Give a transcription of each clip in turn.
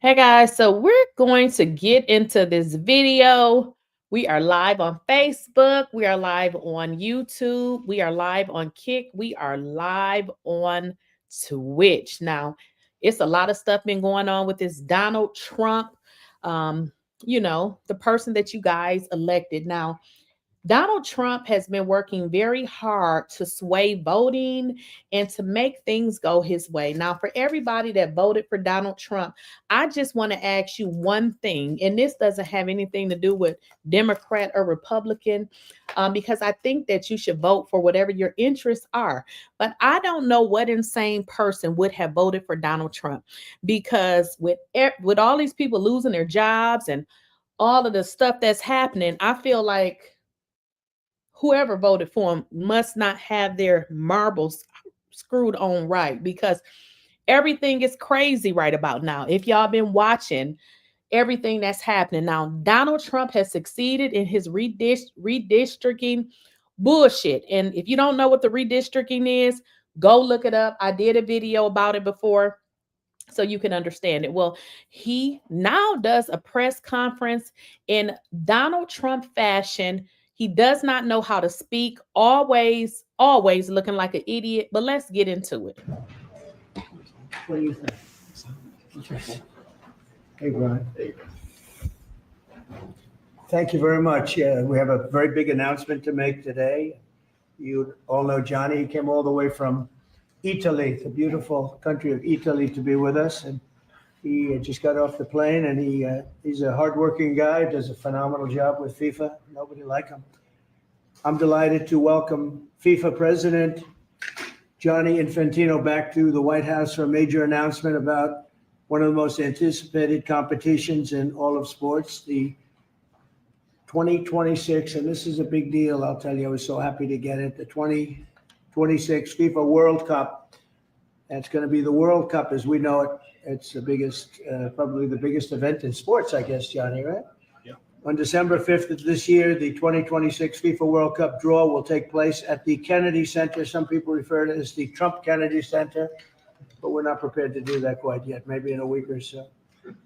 Hey guys, so we're going to get into this video. We are live on Facebook, we are live on YouTube, we are live on Kick, we are live on Twitch. Now, it's a lot of stuff been going on with this Donald Trump, um, the person that you guys elected. Now, Donald Trump has been working very hard to sway voting and to make things go his way. Now, for everybody that voted for Donald Trump, I just want to ask you one thing, and this doesn't have anything to do with Democrat or Republican, because I think that you should vote for whatever your interests are. But I don't know what insane person would have voted for Donald Trump, because with all these people losing their jobs and all of the stuff that's happening, I feel like whoever voted for him must not have their marbles screwed on right, because everything is crazy right about now. If y'all been watching everything that's happening now, Donald Trump has succeeded in his redistricting bullshit. And if you don't know what the redistricting is, go look it up. I did a video about it before, so you can understand it. Well, he now does a press conference in Donald Trump fashion. He does not know how to speak, always looking like an idiot. But let's get into it. What do you think? Hey, Brian. Thank you very much. We have a very big announcement to make today. You all know Johnny. He came all the way from Italy, the beautiful country of Italy, to be with us. And he just got off the plane, and he's a hardworking guy, does a phenomenal job with FIFA. Nobody like him. I'm delighted to welcome FIFA President Gianni Infantino back to the White House for a major announcement about one of the most anticipated competitions in all of sports, the 2026, and this is a big deal, I'll tell you, I was so happy to get it, the 2026 FIFA World Cup. And it's going to be the World Cup as we know it. It's the biggest, probably the biggest event in sports, I guess, Johnny, right? Yeah. On December 5th of this year, the 2026 FIFA World Cup draw will take place at the Kennedy Center. Some people refer to it as the Trump Kennedy Center, but we're not prepared to do that quite yet, maybe in a week or so.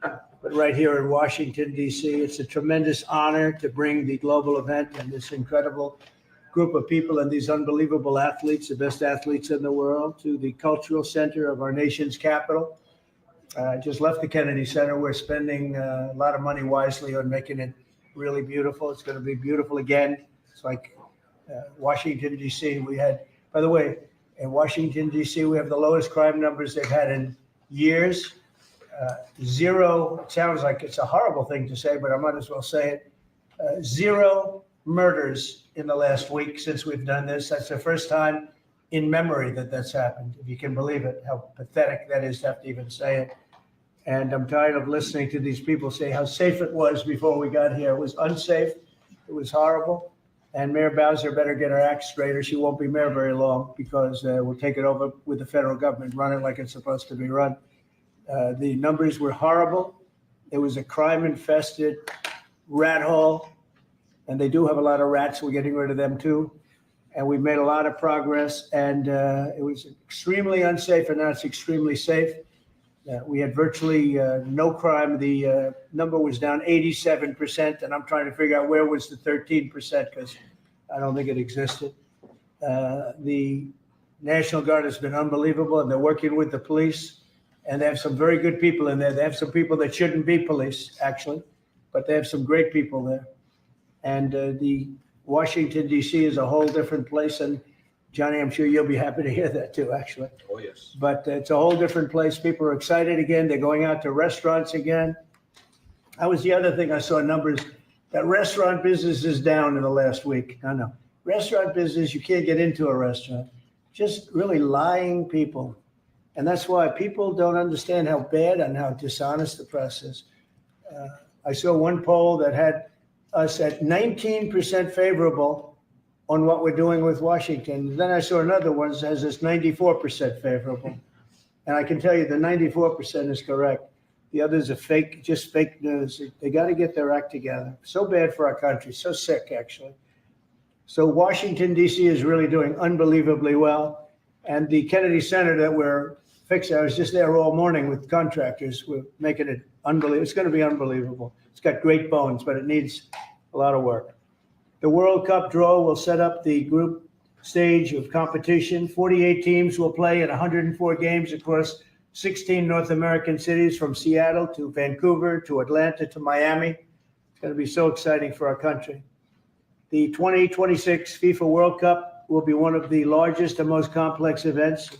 But right here in Washington, D.C., it's a tremendous honor to bring the global event and this incredible group of people and these unbelievable athletes, the best athletes in the world, to the cultural center of our nation's capital. I just left the Kennedy Center. We're spending a lot of money wisely on making it really beautiful. It's going to be beautiful again. It's like Washington, D.C. We had, by the way, in Washington, D.C., we have the lowest crime numbers they've had in years. Zero, it sounds like it's a horrible thing to say, but I might as well say it. Zero murders in the last week since we've done this. That's the first time in memory that that's happened, if you can believe it, how pathetic that is to have to even say it. And I'm tired of listening to these people say how safe it was before we got here. It was unsafe. It was horrible. And Mayor Bowser better get her act straight, or she won't be mayor very long, because we'll take it over with the federal government, run it like it's supposed to be run. The numbers were horrible. It was a crime-infested rat hole. And they do have a lot of rats. We're getting rid of them too. And we've made a lot of progress. And it was extremely unsafe, and now it's extremely safe. We had virtually no crime. The number was down 87%, and I'm trying to figure out where was the 13%, because I don't think it existed. The National Guard has been unbelievable, and they're working with the police. And they have some very good people in there. They have some people that shouldn't be police, actually, but they have some great people there. And the Washington, D.C. is a whole different place. And Johnny, I'm sure you'll be happy to hear that too, actually. Oh, yes. But it's a whole different place. People are excited again. They're going out to restaurants again. That was the other thing I saw numbers, that restaurant business is down in the last week. I know. Restaurant business, you can't get into a restaurant. Just really lying people. And that's why people don't understand how bad and how dishonest the press is. I saw one poll that had us at 19% favorable on what we're doing with Washington. Then I saw another one that has us 94% favorable. And I can tell you the 94% is correct. The others are fake, just fake news. They got to get their act together. So bad for our country, so sick, actually. So Washington, D.C. is really doing unbelievably well. And the Kennedy Center that we're fix it. I was just there all morning with contractors. We're making it unbelievable. It's going to be unbelievable. It's got great bones, but it needs a lot of work. The World Cup draw will set up the group stage of competition. 48 teams will play in 104 games across 16 North American cities, from Seattle to Vancouver to Atlanta to Miami. It's going to be so exciting for our country. The 2026 FIFA World Cup will be one of the largest and most complex events.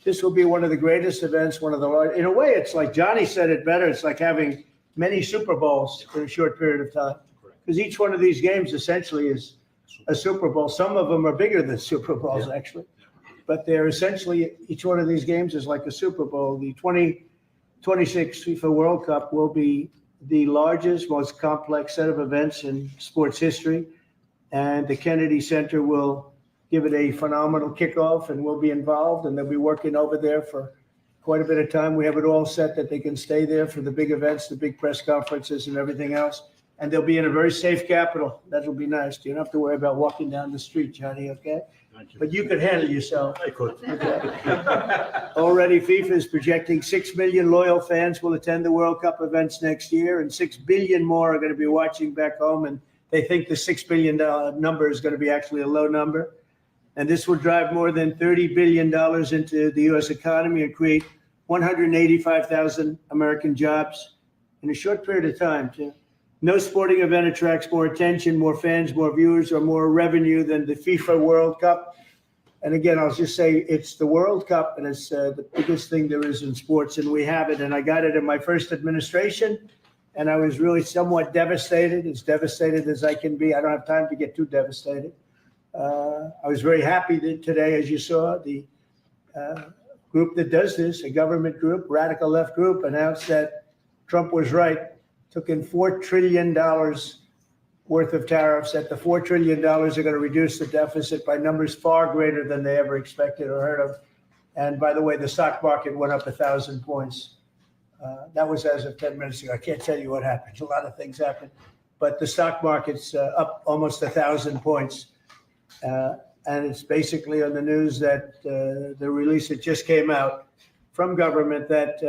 This will be one of the greatest events, one of the largest. In a way, it's like Johnny said it better. It's like having many Super Bowls in a short period of time. Because each one of these games essentially is a Super Bowl. Some of them are bigger than Super Bowls, actually. But they're essentially, each one of these games is like a Super Bowl. The 2026 FIFA World Cup will be the largest, most complex set of events in sports history. And the Kennedy Center will give it a phenomenal kickoff, and we'll be involved, and they'll be working over there for quite a bit of time. We have it all set that they can stay there for the big events, the big press conferences and everything else. And they'll be in a very safe capital. That'll be nice. You don't have to worry about walking down the street, Johnny, okay? But you could handle yourself. I could. Okay. Already, FIFA is projecting 6 million loyal fans will attend the World Cup events next year, and 6 billion more are going to be watching back home. And they think the $6 billion number is going to be actually a low number. And this will drive more than $30 billion into the U.S. economy and create 185,000 American jobs in a short period of time, too. No sporting event attracts more attention, more fans, more viewers, or more revenue than the FIFA World Cup. And again, I'll just say it's the World Cup, and it's the biggest thing there is in sports, and we have it. And I got it in my first administration, and I was really somewhat devastated, as devastated as I can be. I don't have time to get too devastated. I was very happy that today, as you saw, the group that does this, a government group, radical left group, announced that Trump was right. Took in $4 trillion worth of tariffs, that the $4 trillion are going to reduce the deficit by numbers far greater than they ever expected or heard of. And by the way, the stock market went up 1,000 points. That was as of 10 minutes ago. I can't tell you what happened. A lot of things happened. But the stock market's up almost 1,000 points. And it's basically on the news that the release that just came out from government that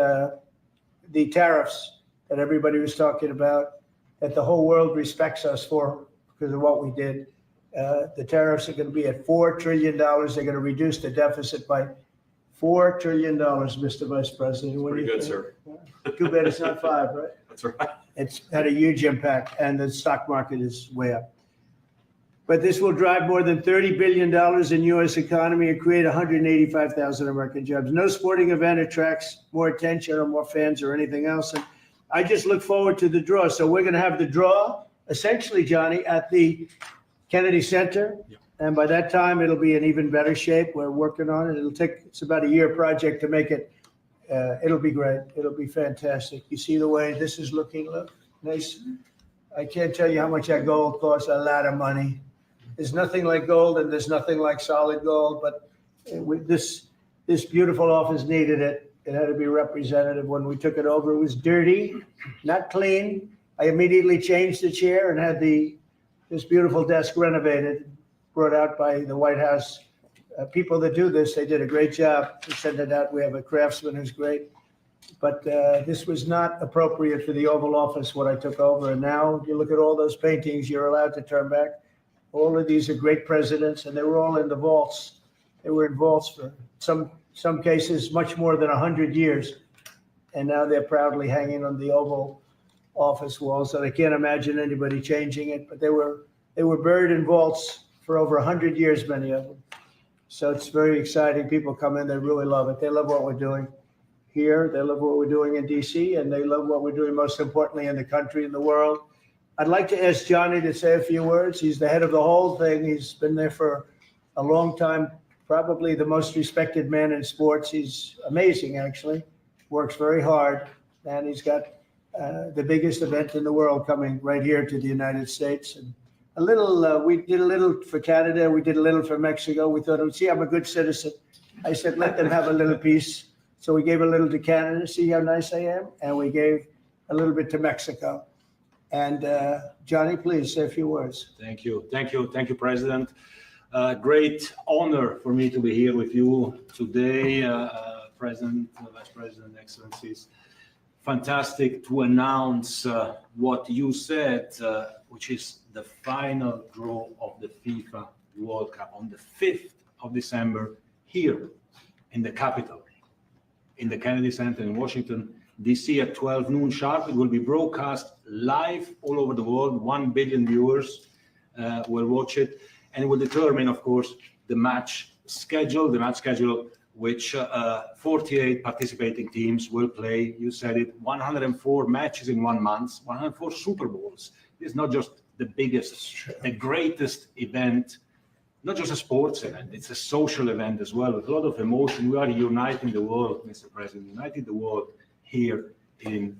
the tariffs that everybody was talking about, that the whole world respects us for because of what we did. The tariffs are going to be at $4 trillion. They're going to reduce the deficit by $4 trillion, Mr. Vice President. Pretty good, sir. Too bad it's not 5, right? That's right. It's had a huge impact, and the stock market is way up. But this will drive more than $30 billion in U.S. economy and create 185,000 American jobs. No sporting event attracts more attention or more fans or anything else. And I just look forward to the draw. So we're going to have the draw, essentially, Johnny, at the Kennedy Center. Yeah. And by that time, it'll be in even better shape. We're working on it. It's about a year project to make it. It'll be great. It'll be fantastic. You see the way this is looking? Look, nice. I can't tell you how much that gold costs. A lot of money. There's nothing like gold, and there's nothing like solid gold. But this beautiful office needed it. It had to be representative. When we took it over, it was dirty, not clean. I immediately changed the chair and had this beautiful desk renovated, brought out by the White House. People that do this, they did a great job. We send it out. We have a craftsman who's great. But this was not appropriate for the Oval Office, what I took over. And now you look at all those paintings you're allowed to turn back. All of these are great presidents, and they were all in the vaults. They were in vaults for some cases much more than 100 years. And now they're proudly hanging on the Oval Office walls. So I can't imagine anybody changing it. But they were buried in vaults for over 100 years, many of them. So it's very exciting. People come in, they really love it. They love what we're doing here. They love what we're doing in D.C., and they love what we're doing, most importantly, in the country and the world. I'd like to ask Johnny to say a few words. He's the head of the whole thing. He's been there for a long time, probably the most respected man in sports. He's amazing, actually. Works very hard, and he's got the biggest event in the world coming right here to the United States. And we did a little for Canada. We did a little for Mexico. We thought, see, I'm a good citizen. I said, let them have a little piece. So we gave a little to Canada. See how nice I am? And we gave a little bit to Mexico. And Johnny, please say a few words. Thank you, President. Great honor for me to be here with you today. President, Vice President, Excellencies. Fantastic to announce what you said, which is the final draw of the FIFA World Cup on the 5th of December here in the capital, in the Kennedy Center in Washington, D.C. at 12 noon sharp. It will be broadcast live all over the world. 1 billion viewers will watch it, and it will determine, of course, the match schedule, which 48 participating teams will play. You said it, 104 matches in 1 month, 104 Super Bowls. It's not just the biggest, the greatest event, not just a sports event, it's a social event as well, with a lot of emotion. We are uniting the world, Mr. President, uniting the world here in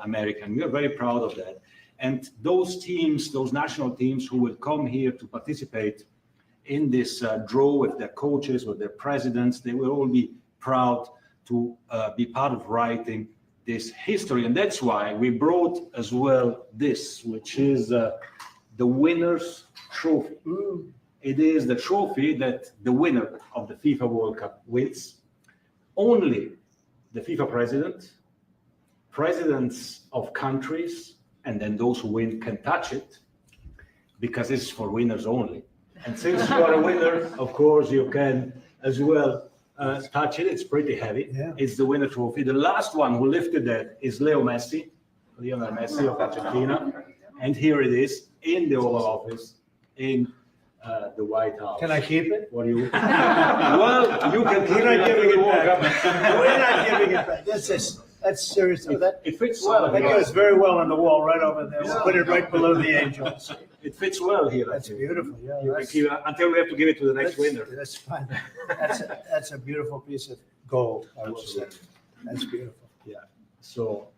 America, and we are very proud of that. And those teams, those national teams who will come here to participate in this draw with their coaches, with their presidents, they will all be proud to be part of writing this history. And that's why we brought as well this, which is the winner's trophy. It is the trophy that the winner of the FIFA World Cup wins. Only the FIFA president, presidents of countries, and then those who win can touch it, because it's for winners only. And since you are a winner, of course, you can as well touch it. It's pretty heavy. Yeah. It's the winner trophy. The last one who lifted that is Lionel Messi of Argentina. And here it is in the Oval Office in the White House. Can I keep it? What do you? Well, you can keep it. We're not giving it back. We're not giving it back. That's serious. It fits well. That goes very well on the wall right over there. We'll put it right below the angels. It fits well here. That's beautiful. Yeah, you can keep it until we have to give it to the next winner. That's fine. That's a beautiful piece of gold, I will say. That's beautiful. Yeah. So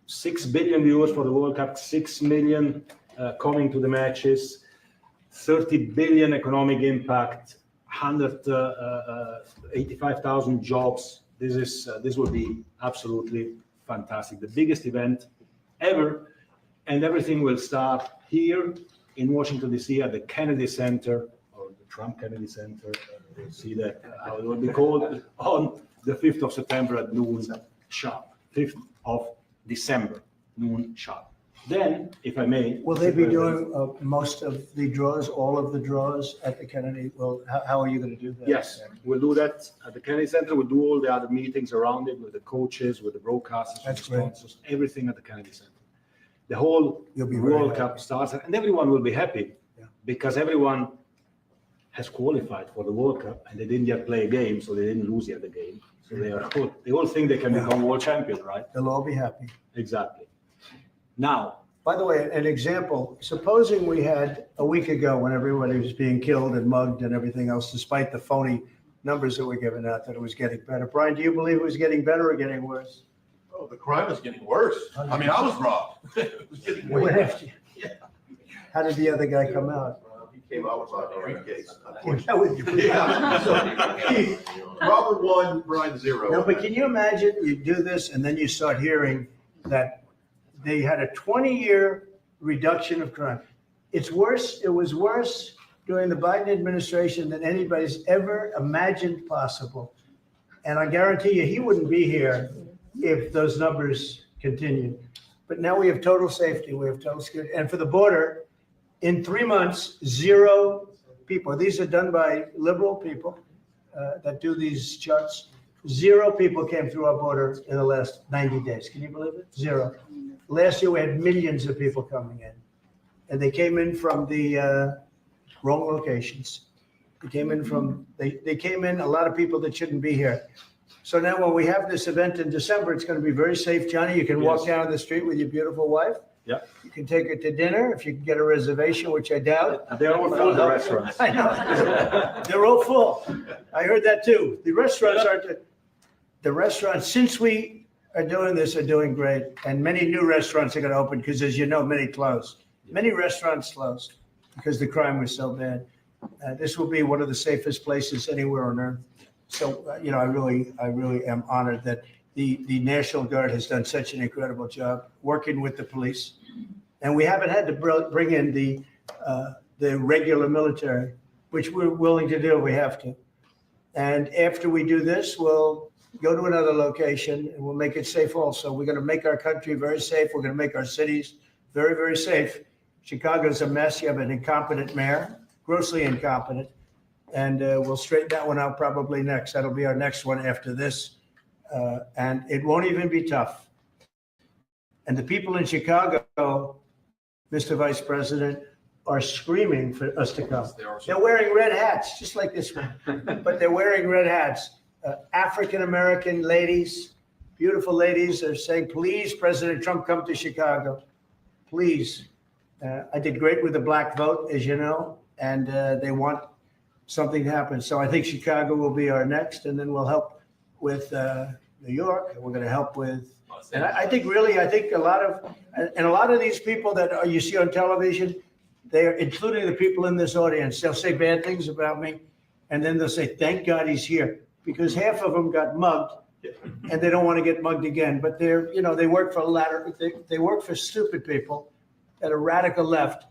6 billion viewers for the World Cup, 6 million coming to the matches, 30 billion economic impact, 185,000 jobs. This will be absolutely fantastic. The biggest event ever, and everything will start here in Washington, D.C. at the Kennedy Center, or the Trump Kennedy Center. We'll see that how it will be called on the 5th of September at noon sharp. 5th of December, noon sharp. Then, if I may... Will they be doing most of the draws, all of the draws at the Kennedy? Well, how are you going to do that? Yes, we'll do that at the Kennedy Center. We'll do all the other meetings around it with the coaches, with the broadcasters, with the sponsors, everything at the Kennedy Center. The whole World Cup starts, and everyone will be happy because everyone has qualified for the World Cup, and they didn't yet play a game, so they didn't lose yet the game. So they all think they can become world champion, right? They'll all be happy. Exactly. Now, by the way, an example, supposing we had a week ago when everybody was being killed and mugged and everything else, despite the phony numbers that were given out, that it was getting better. Brian, do you believe it was getting better or getting worse? Oh, the crime was getting worse. I mean, I was robbed. It was getting worse. Yeah. How did the other guy come out? He came out with a briefcase. Yeah. So, Robert 1, Brian 0. No, but can you imagine you do this and then you start hearing that they had a 20-year reduction of crime. It's worse. It was worse during the Biden administration than anybody's ever imagined possible. And I guarantee you, he wouldn't be here if those numbers continued. But now we have total safety. We have total security. And for the border, in 3 months, 0 people. These are done by liberal people that do these charts. 0 people came through our border in the last 90 days. Can you believe it? 0. Last year, we had millions of people coming in, and they came in from the wrong locations. They came in a lot of people that shouldn't be here. So now when we have this event in December, it's going to be very safe. Johnny, you can walk down the street with your beautiful wife. Yeah. You can take her to dinner if you can get a reservation, which I doubt. They're all full, the restaurants. I know. They're all full. I heard that too. The restaurants the restaurants, since we are doing this, are doing great. And many new restaurants are going to open because, as you know, many closed. Many restaurants closed because the crime was so bad. This will be one of the safest places anywhere on earth. So, I really am honored that the National Guard has done such an incredible job working with the police. And we haven't had to bring in the regular military, which we're willing to do. We have to. And after we do this, we'll go to another location, and we'll make it safe also. We're going to make our country very safe. We're going to make our cities very, very safe. Chicago's a mess. You have an incompetent mayor, grossly incompetent, and we'll straighten that one out probably next. That'll be our next one after this, and it won't even be tough. And the people in Chicago, Mr. Vice President, are screaming for us to come. They're wearing red hats, just like this one, but they're wearing red hats. African-American ladies, beautiful ladies, are saying, please, President Trump, come to Chicago. Please. I did great with the black vote, as you know, and they want something to happen. So I think Chicago will be our next, and then we'll help with New York. We're going to help with, and I think a lot of these people that you see on television, they're including the people in this audience. They'll say bad things about me, and then they'll say, thank God he's here, because half of them got mugged, and they don't want to get mugged again. But they're, they work for they work for stupid people that are radical left,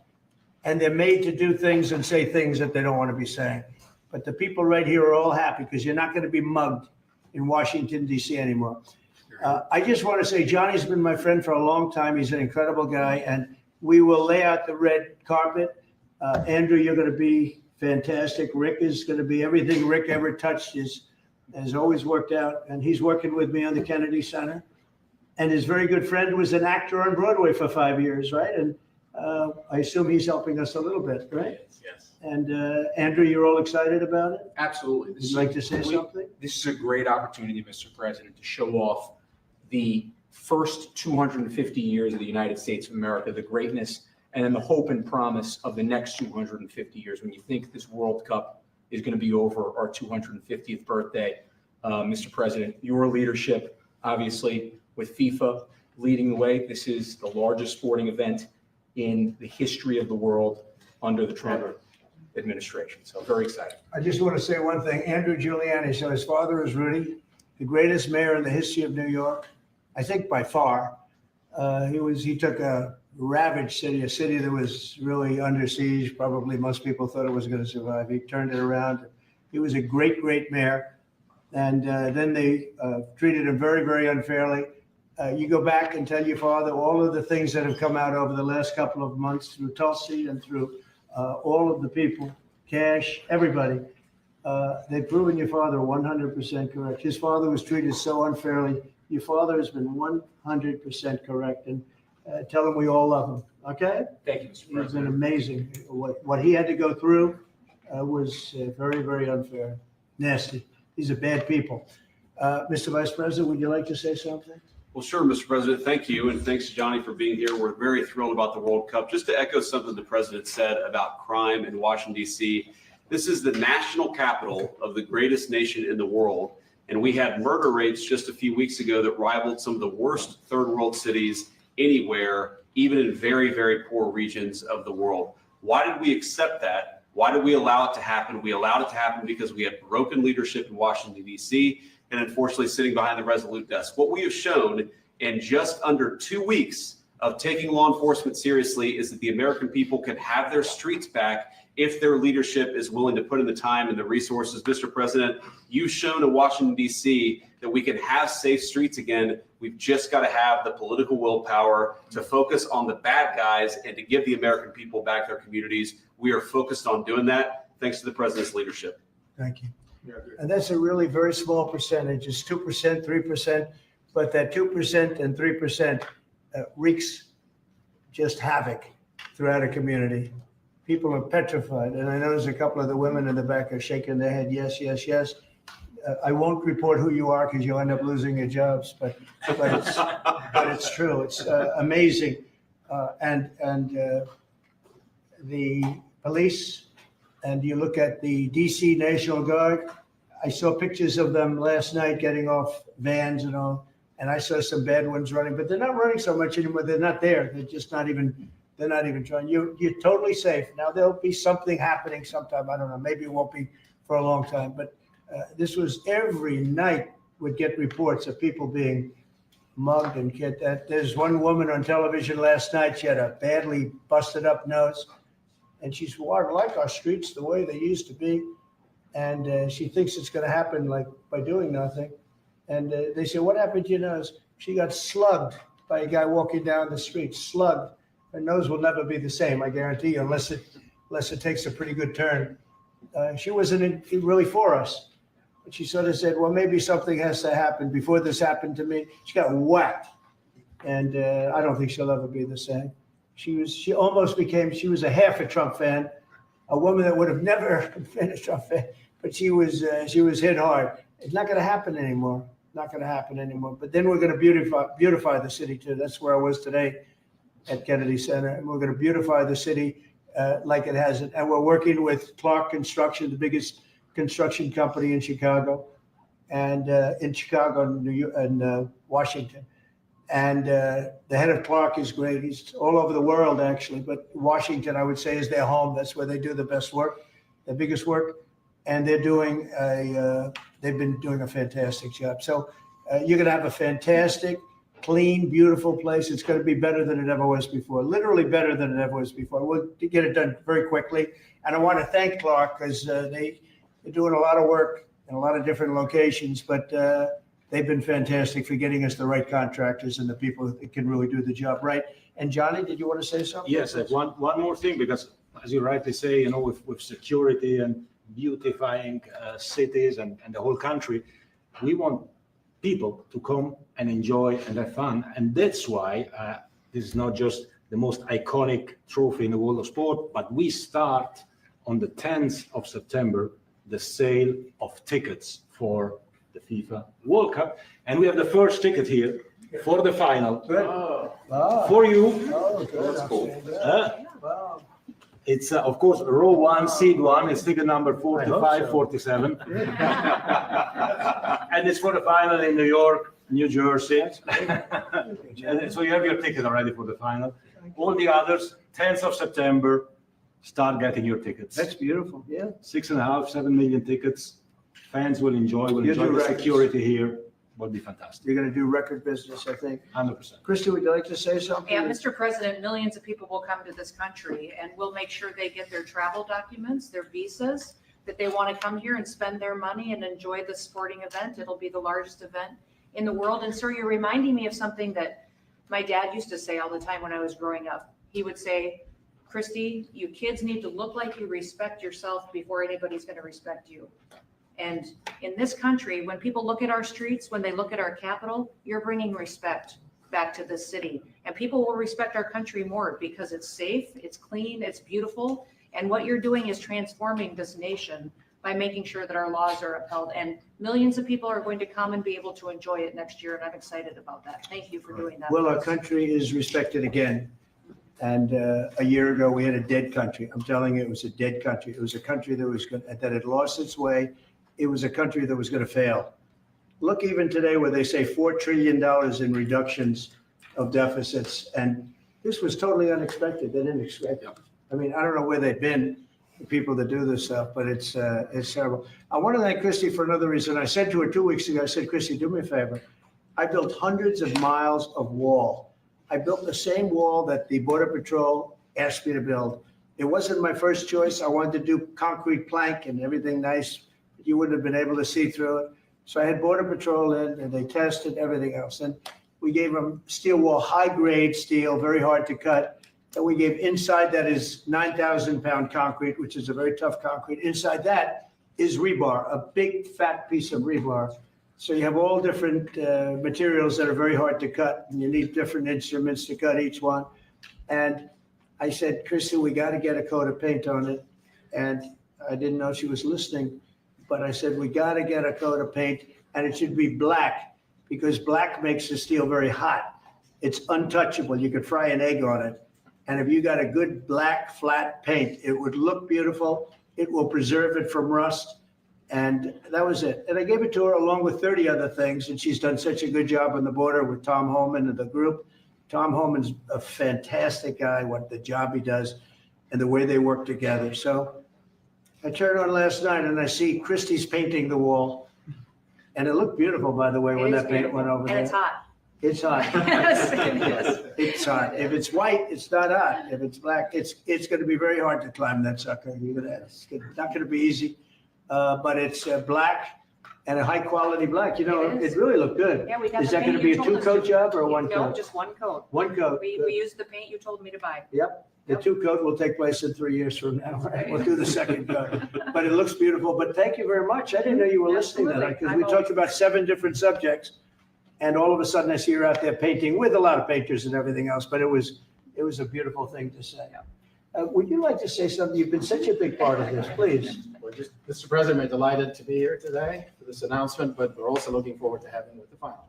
and they're made to do things and say things that they don't want to be saying. But the people right here are all happy because you're not going to be mugged in Washington, D.C. anymore. I just want to say Johnny's been my friend for a long time. He's an incredible guy, and we will lay out the red carpet. Andrew, you're going to be fantastic. Rick is going to be everything Rick ever touched has always worked out, and he's working with me on the Kennedy Center. And his very good friend was an actor on Broadway for 5 years, right? And I assume he's helping us a little bit, right? Yes. And Andrew, you're all excited about it? Absolutely. Would you like to say something? This is a great opportunity, Mr. President, to show off the first 250 years of the United States of America, the greatness, and then the hope and promise of the next 250 years. When you think this World Cup is going to be over our 250th birthday, Mr. President, your leadership, obviously, with FIFA leading the way. This is the largest sporting event in the history of the world under the Trump administration. So very excited. I just want to say one thing. Andrew Giuliani, so his father is Rudy, the greatest mayor in the history of New York, I think by far. He took a ravaged city, a city that was really under siege. Probably most people thought it was going to survive. He turned it around. He was a great, great mayor. And then they treated him very, very unfairly. You go back and tell your father all of the things that have come out over the last couple of months through Tulsi and through all of the people, Cash, everybody. They've proven your father 100% correct. His father was treated so unfairly. Your father has been 100% correct. And tell him we all love him, okay? Thank you, Mr. President. He's been amazing. What he had to go through was very, very unfair, nasty. These are bad people. Mr. Vice President, would you like to say something? Well, sure, Mr. President, thank you. And thanks, Johnny, for being here. We're very thrilled about the World Cup. Just to echo something the president said about crime in Washington, D.C., this is the national capital of the greatest nation in the world. And we had murder rates just a few weeks ago that rivaled some of the worst third world cities anywhere, even in very, very poor regions of the world. Why did we accept that? Why did we allow it to happen? We allowed it to happen because we had broken leadership in Washington, D.C., and unfortunately sitting behind the Resolute desk. What we have shown in just under 2 weeks of taking law enforcement seriously is that the American people can have their streets back if their leadership is willing to put in the time and the resources. Mr. President, you've shown in Washington, D.C. that we can have safe streets again. We've just got to have the political willpower to focus on the bad guys and to give the American people back their communities. We are focused on doing that thanks to the president's leadership. Thank you. And that's a really very small percentage. It's 2%, 3%, but that 2% and 3% wreaks just havoc throughout a community. People are petrified. And I notice a couple of the women in the back are shaking their head, yes, yes, yes. I won't report who you are because you'll end up losing your jobs, but it's true. It's amazing. And the police, and you look at the DC National Guard, I saw pictures of them last night getting off vans and all, and I saw some bad ones running, but they're not running so much anymore. They're not there. They're just not even, they're not even trying. You're totally safe. Now there'll be something happening sometime. I don't know. Maybe it won't be for a long time, but this was every night would get reports of people being mugged and get that. There's one woman on television last night. She had a badly busted up nose. And she's, well, I like our streets the way they used to be. And she thinks it's going to happen like by doing nothing. And they said, what happened to your nose? She got slugged by a guy walking down the street, slugged. Her nose will never be the same, I guarantee you, unless it takes a pretty good turn. She wasn't really for us. But she sort of said, well, maybe something has to happen. Before this happened to me, she got whacked. And I don't think she'll ever be the same. She was a half a Trump fan, a woman that would have never been a Trump fan, but she was hit hard. It's not going to happen anymore. Not going to happen anymore. But then we're going to beautify the city too. That's where I was today at Kennedy Center. And we're going to beautify the city like it has it. And we're working with Clark Construction, the biggest construction company in Chicago, and in Chicago and Washington. And the head of Clark is great. He's all over the world, actually. But Washington, I would say, is their home. That's where they do the best work, the biggest work. And they've been doing a fantastic job. So you're going to have a fantastic, clean, beautiful place. It's going to be better than it ever was before, literally better than it ever was before. We'll get it done very quickly. And I want to thank Clark because they're doing a lot of work in a lot of different locations, but they've been fantastic for getting us the right contractors and the people that can really do the job right. And Johnny, did you want to say something? Yes, one more thing, because as you rightly say, with security and beautifying cities and the whole country, we want people to come and enjoy and have fun. And that's why this is not just the most iconic trophy in the world of sport, but we start on the 10th of September, the sale of tickets for the FIFA World Cup. And we have the first ticket here for the final. For you. Oh, good. That's cool. Wow. It's, of course, row 1, seed 1. It's ticket number 45, 47. And it's for the final in New York, New Jersey. And so you have your ticket already for the final. All the others, 10th of September, start getting your tickets. That's beautiful. Yeah. 6.5, 7 million tickets. Fans will enjoy the security here. Will be fantastic. You're going to do record business, I think. 100%. Christy, would you like to say something? Yeah, Mr. President, millions of people will come to this country, and we'll make sure they get their travel documents, their visas, that they want to come here and spend their money and enjoy the sporting event. It'll be the largest event in the world. And sir, you're reminding me of something that my dad used to say all the time when I was growing up. He would say, Christy, you kids need to look like you respect yourself before anybody's going to respect you. And in this country, when people look at our streets, when they look at our capital, you're bringing respect back to this city. And people will respect our country more because it's safe, it's clean, it's beautiful. And what you're doing is transforming this nation by making sure that our laws are upheld. And millions of people are going to come and be able to enjoy it next year. And I'm excited about that. Thank you for doing that. Well, our country is respected again. And a year ago, we had a dead country. I'm telling you, it was a dead country. It was a country that had lost its way. It was a country that was going to fail. Look, even today, where they say $4 trillion in reductions of deficits, and this was totally unexpected. They didn't expect it. I mean, I don't know where they've been, the people that do this stuff, but it's terrible. I want to thank Christy for another reason. I said to her 2 weeks ago, I said, Christy, do me a favor. I built hundreds of miles of wall. I built the same wall that the Border Patrol asked me to build. It wasn't my first choice. I wanted to do concrete plank and everything nice. You wouldn't have been able to see through it. So I had Border Patrol in, and they tested everything else. And we gave them steel wall, high-grade steel, very hard to cut. And we gave inside that is 9,000-pound concrete, which is a very tough concrete. Inside that is rebar, a big, fat piece of rebar. So you have all different materials that are very hard to cut, and you need different instruments to cut each one. And I said, Christy, we got to get a coat of paint on it. And I didn't know she was listening. But I said, we got to get a coat of paint, and it should be black, because black makes the steel very hot. It's untouchable. You could fry an egg on it. And if you got a good black, flat paint, it would look beautiful. It will preserve it from rust. And that was it. And I gave it to her along with 30 other things. And she's done such a good job on the border with Tom Homan and the group. Tom Homan's a fantastic guy, what the job he does and the way they work together. So I turned on last night and I see Christie's painting the wall. And it looked beautiful, by the way, when that paint went over there. And it's hot. It's hot. Yes, it is. It's hot. If it's white, it's not hot. If it's black, it's going to be very hard to climb that sucker. It's not going to be easy. But it's black, and a high quality black. You know, It is. it really looked good. Yeah, we got Is the that going paint to be you a told us two-coat to. job or a one No, coat? just one coat. One coat. We Good. used the paint you told me to buy. Yep. The two-coat will take place in 3 years from now. Right? We'll do the second coat. But it looks beautiful. But thank you very much. I didn't know you were listening to that Absolutely. because we talked about 7 different subjects. And all of a sudden I see you're out there painting with a lot of painters and everything else. But it was a beautiful thing to say. Would you like to say something? You've been such a big part of this, please. We're just, Mr. President, we're delighted to be here today for this announcement, but we're also looking forward to having it with the final.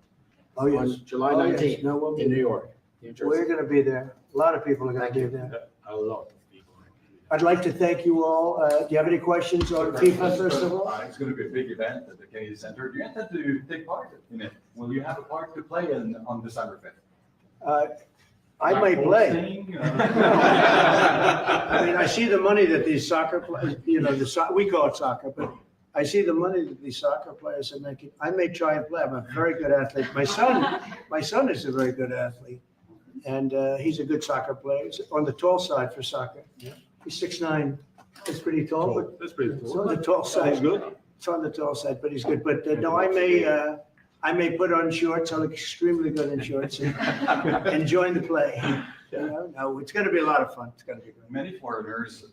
Oh, yes. On July Oh, yes. 19th No, we'll be in New there. York, New We're Jersey. going to be there. A lot of people are going to be there. A lot of people. I'd like to thank you all. Do you have any questions on FIFA, first of all? It's going to be a big event at the Kennedy Center. Do you intend to take part in it? Will you have a part to play on December 5th? I may play. I mean, I see the money that these soccer players, you know, we call it soccer, but I see the money that these soccer players are making. I may try and play. I'm a very good athlete. My son is a very good athlete, and he's a good soccer player. He's on the tall side for soccer. He's 6'9". That's pretty tall, but That's pretty it's on the tall side. Sounds good. It's on the tall side, but he's good. But no, I may put on shorts. I look extremely good in shorts and join the play. You know, no, it's going to be a lot of fun. It's going to be good. Many foreigners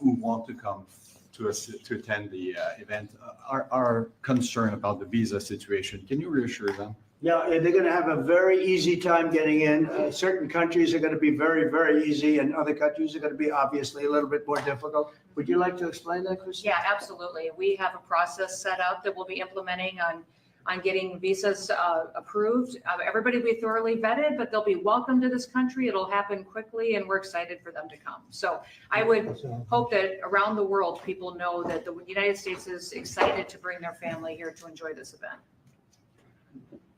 who want to come to attend the event are concerned about the visa situation. Can you reassure them? Yeah, they're going to have a very easy time getting in. Certain countries are going to be very, very easy, and other countries are going to be obviously a little bit more difficult. Would you like to explain that, Chris? Yeah, absolutely. We have a process set up that we'll be implementing on getting visas approved. Everybody will be thoroughly vetted, but they'll be welcome to this country. It'll happen quickly, and we're excited for them to come. So I would hope that around the world, people know that the United States is excited to bring their family here to enjoy this event.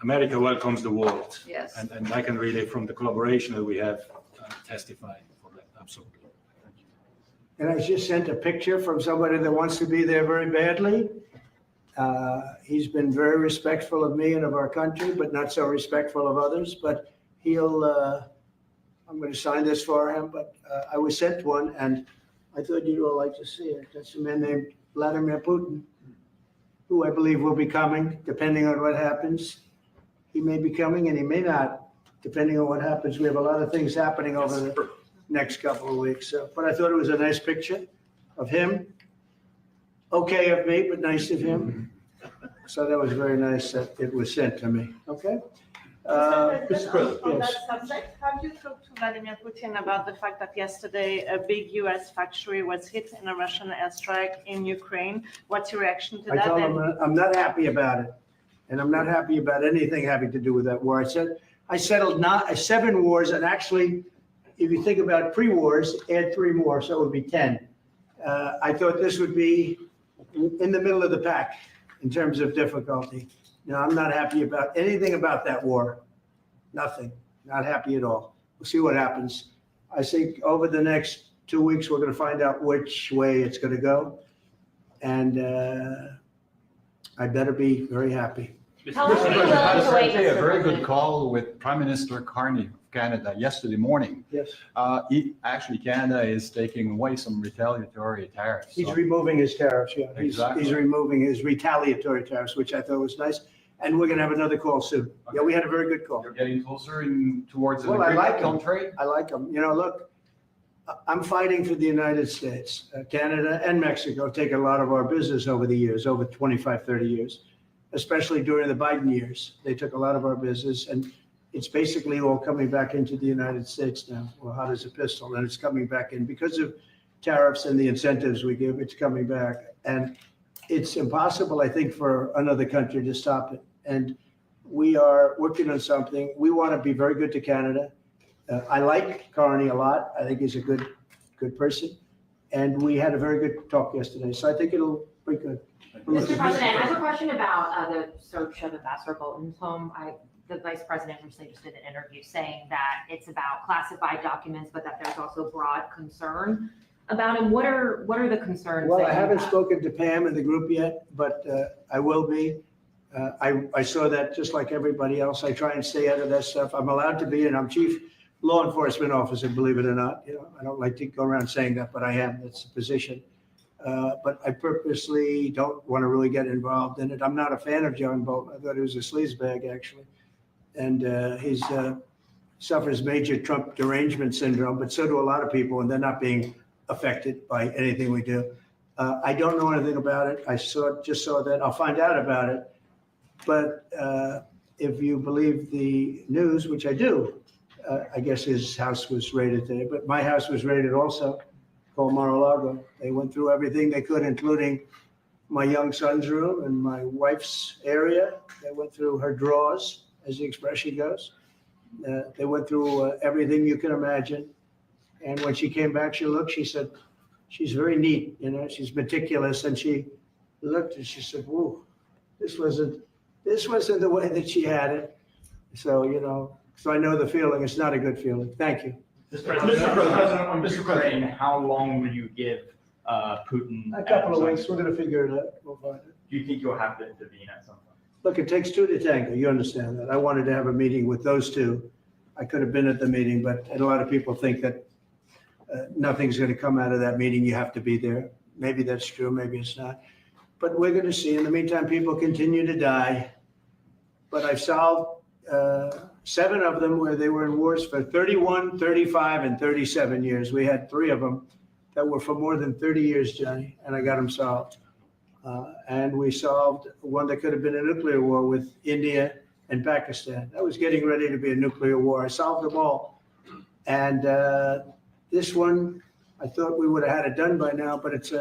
America welcomes the world. Yes. And I can really, from the collaboration that we have, testify for that, absolutely. And I just sent a picture from somebody that wants to be there very badly. He's been very respectful of me and of our country, but not so respectful of others. But I'm going to sign this for him, but I was sent one, and I thought you'd all like to see it. That's a man named Vladimir Putin, who I believe will be coming, depending on what happens. He may be coming and he may not, depending on what happens. We have a lot of things happening over the next couple of weeks. So, but I thought it was a nice picture of him. Okay of me, but nice of him. So that was very nice that it was sent to me. Okay? Mr. President, on yes. that subject, have you talked to Vladimir Putin about the fact that yesterday a big U.S. factory was hit in a Russian airstrike in Ukraine? What's your reaction to I that? told him I'm not happy about it. And I'm not happy about anything having to do with that war. I settled 7 wars, and actually, if you think about pre-wars, add 3 more, so it would be 10. I thought this would be in the middle of the pack in terms of difficulty. No, I'm not happy about anything about that war. Nothing. Not happy at all. We'll see what happens. I think over the next 2 weeks, we're going to find out which way it's going to go. And I better be very happy. Mr. President, I had a very good call with Prime Minister Carney of Canada yesterday morning. Yes. Canada is taking away some retaliatory tariffs. He's So- removing his tariffs, yeah. Exactly. He's removing his retaliatory tariffs, which I thought was nice. And we're going to have another call soon. Yeah, we had a very good call. You're getting closer towards an Well, I agreement like him. on trade? I like them. You know, look, I'm fighting for the United States. Canada and Mexico take a lot of our business over the years, over 25, 30 years, especially during the Biden years. They took a lot of our business, and it's basically all coming back into the United States now. Well, hot as a pistol, and it's coming back in because of tariffs and the incentives we give. It's coming back, and it's impossible, I think, for another country to stop it. And we are working on something. We want to be very good to Canada. I like Carney a lot. I think he's a good person. And we had a very good talk yesterday. So I think it'll be good. Mr. President, I have a question about the search of Ambassador Bolton's home. The Vice President recently just did an interview saying that it's about classified documents, but that there's also broad concern about him. What are the concerns? Well, that I you haven't have? spoken to Pam in the group yet, but I will be. I saw that just like everybody else. I try and stay out of that stuff. I'm allowed to be, and I'm chief law enforcement officer, believe it or not. You know, I don't like to go around saying that, but I am. That's the position. But I purposely don't want to really get involved in it. I'm not a fan of John Bolton. I thought he was a sleazebag, actually. And he suffers major Trump derangement syndrome, but so do a lot of people, and they're not being affected by anything we do. I don't know anything about it. I just saw that. I'll find out about it. But if you believe the news, which I do, I guess his house was raided today, but my house was raided also, called Mar-a-Lago. They went through everything they could, including my young son's room and my wife's area. They went through her drawers, as the expression goes. They went through everything you can imagine. And when she came back, she said, she's very neat, you know, she's meticulous. And she looked and she said, whoa, this wasn't the way that she had it. So, you know, so I know the feeling. It's not a good feeling. Thank you. Mr. President, how long will you give Putin? A couple of weeks. We're going to figure it out. We'll find it. Do you think you'll have to intervene at some point? Look, it takes two to tango. You understand that. I wanted to have a meeting with those two. I could have been at the meeting, but a lot of people think that nothing's going to come out of that meeting. You have to be there. Maybe that's true. Maybe it's not. But we're going to see. In the meantime, people continue to die. But I've solved 7 of them where they were in wars for 31, 35, and 37 years. We had 3 of them that were for more than 30 years, Johnny, and I got them solved. And we solved one that could have been a nuclear war with India and Pakistan. That was getting ready to be a nuclear war. I solved them all. And this one, I thought we would have had it done by now, but it's